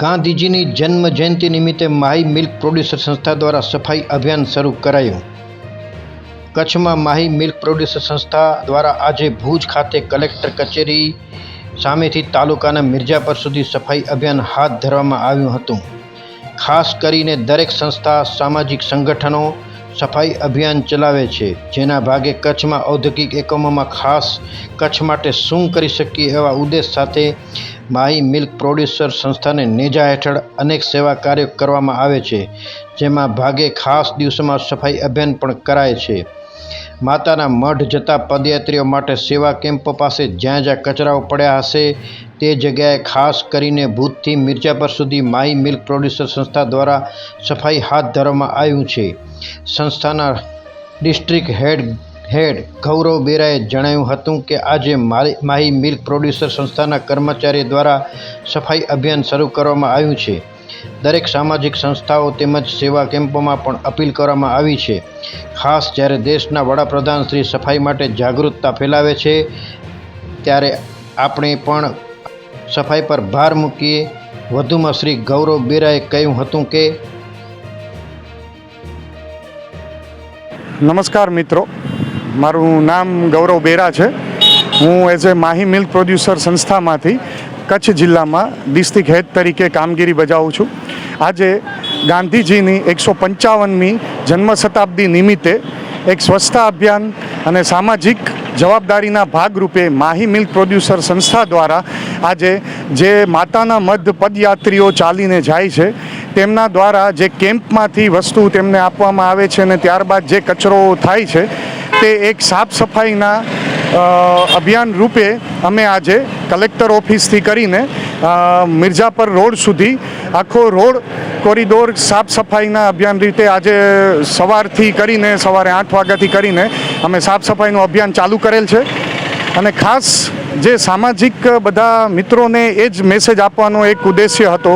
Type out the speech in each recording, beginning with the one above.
ગાંધીજીની જન્મ જયંતિ નિમિત્તે માહી મિલ્ક પ્રોડ્યુસર સંસ્થા દ્વારા સફાઈ અભિયાન શરૂ કરાયું. કચ્છમાં માહી મિલ્ક પ્રોડ્યુસર સંસ્થા દ્વારા આજે ભુજ ખાતે કલેક્ટર કચેરી સામેથી તાલુકાના મિર્જાપર સુધી સફાઈ અભિયાન હાથ ધરવામાં આવ્યું હતું. ખાસ કરીને દરેક સંસ્થા સામાજિક સંગઠનો સફાઈ અભિયાન ચલાવે છે, જેના ભાગે કચ્છમાં ઔદ્યોગિક એકમોમાં ખાસ કચ્છ માટે શું કરી શકીએ એવા ઉદ્દેશ સાથે માહી મિલ્ક પ્રોડ્યુસર સંસ્થાને નેજા હેઠળ અનેક સેવા કાર્યો કરવામાં આવે છે, જેમાં ભાગે ખાસ દિવસોમાં સફાઈ અભિયાન પણ કરાય છે. માતાના મઢ જતા પદયાત્રીઓ માટે સેવા કેમ્પો પાસે જ્યાં જ્યાં કચરાઓ પડ્યા હશે તે જગ્યાએ ખાસ કરીને ભુજથી મિર્જાપર સુધી માહી મિલ્ક પ્રોડ્યુસર સંસ્થા દ્વારા સફાઈ હાથ ધરવામાં આવ્યું છે. સંસ્થાના ડિસ્ટ્રિક્ટ હેડ ગૌરવ બેરાએ જણાવ્યું હતું કે આજે માહી મિલ્ક પ્રોડ્યુસર સંસ્થાના કર્મચારીઓ દ્વારા સફાઈ અભિયાન શરૂ કરવામાં આવ્યું છે. દરેક સામાજિક સંસ્થાઓ તેમજ સેવા કેમ્પોમાં પણ અપીલ કરવામાં આવી છે. ખાસ જ્યારે દેશના વડાપ્રધાન શ્રી સફાઈ માટે જાગૃતતા ફેલાવે છે ત્યારે આપણે પણ સફાઈ પર ભાર મૂકીએ. વધુમાં શ્રી ગૌરવ બેરાએ કહ્યું હતું કે નમસ્કાર મિત્રો, મારું નામ ગૌરવ બેરા છે. હું as a Mahi milk producer સંસ્થામાંથી કચ્છ જિલ્લામાં ડિસ્ટ્રિક્ટ હેડ તરીકે કામગીરી બજાવું છું. આજે ગાંધીજીની 155મી જન્મ શતાબ્દી નિમિત્તે એક સ્વચ્છતા અભિયાન અને સામાજિક જવાબદારીના ભાગરૂપે માહી મિલ્ક પ્રોડ્યુસર સંસ્થા દ્વારા આજે જે માતાના મઢ પદયાત્રીઓ ચાલીને જાય છે તેમના દ્વારા જે કેમ્પમાંથી વસ્તુ તેમને આપવામાં આવે છે અને ત્યારબાદ જે કચરો થાય છે તે એક સાફ સફાઈના અભિયાન રૂપે અમે આજે કલેક્ટર ઓફિસથી કરીને મિર્જાપર રોડ સુધી આખો રોડ કોરિડોર સાફ સફાઈના અભિયાન રીતે આજે સવારથી કરીને સવારે 8 વાગ્યાથી કરીને અમે સાફ સફાઈનું અભિયાન ચાલુ કરેલ છે. અને ખાસ જે સામાજિક બધા મિત્રોને એ જ મેસેજ આપવાનો એક ઉદ્દેશ્ય હતો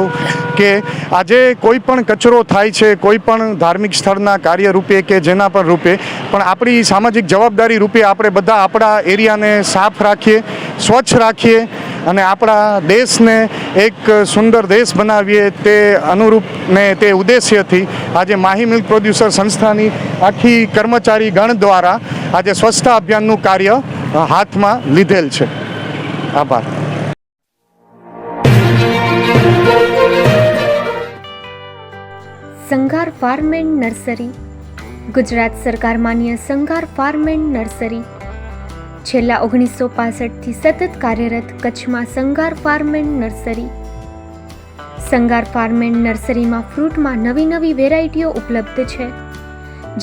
કે આજે કોઈ પણ કચરો થાય છે કોઈ પણ ધાર્મિક સ્થળના કાર્ય રૂપે કે જેના પણ રૂપે, પણ આપણી સામાજિક જવાબદારી રૂપે આપણે બધા આપણા એરિયાને સાફ રાખીએ, સ્વચ્છ રાખીએ અને આપણા દેશને એક સુંદર દેશ બનાવીએ તે અનુરૂપ ને તે ઉદ્દેશ્યથી આજે માહી મિલ્ક પ્રોડ્યુસર સંસ્થાની આખી કર્મચારી ગણ દ્વારા આજે સ્વચ્છતા અભિયાનનું કાર્ય હાથમાં લીધેલ છે. આભાર. સંઘાર ફાર્મ એન્ડ નર્સરી ગુજરાત સરકાર માન્ય સંઘાર ફાર્મ એન્ડ નર્સરી છેલ્લા 1965થી સતત કાર્યરત કચ્છમાં Sanghar farm and nursery. Sanghar farm and નર્સરીમાં ફ્રૂટમાં નવી વેરાયટીઓ ઉપલબ્ધ છે,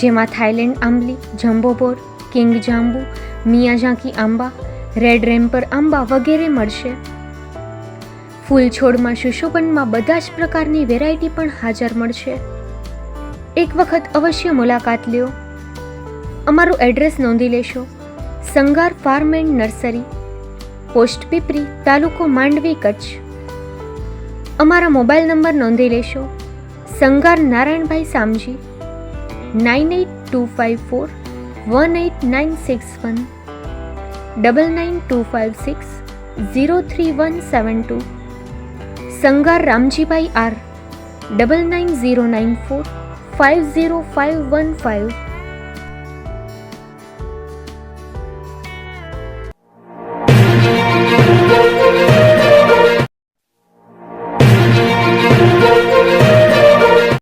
જેમાં થાઈલેન્ડ આંબલી, જમ્બોબોર, કિંગ જાંબુ, મિયાઝાકી આંબા, રેડ રેમ્પર આંબા વગેરે મળશે. ફૂલ છોડમાં સુશોભનમાં બધા જ પ્રકારની વેરાયટી પણ હાજર મળશે. એક વખત અવશ્ય મુલાકાત લ્યો. અમારું એડ્રેસ નોંધી લેશો. Sanghar farm and nursery, post Pipri, તાલુકો માંડવી, કચ્છ. અમારા મોબાઈલ નંબર નોંધી લેશો. સંઘાર નારાયણભાઈ સામજી 9825418961 9925603172. સંઘાર રામજીભાઈ આર 9909450515.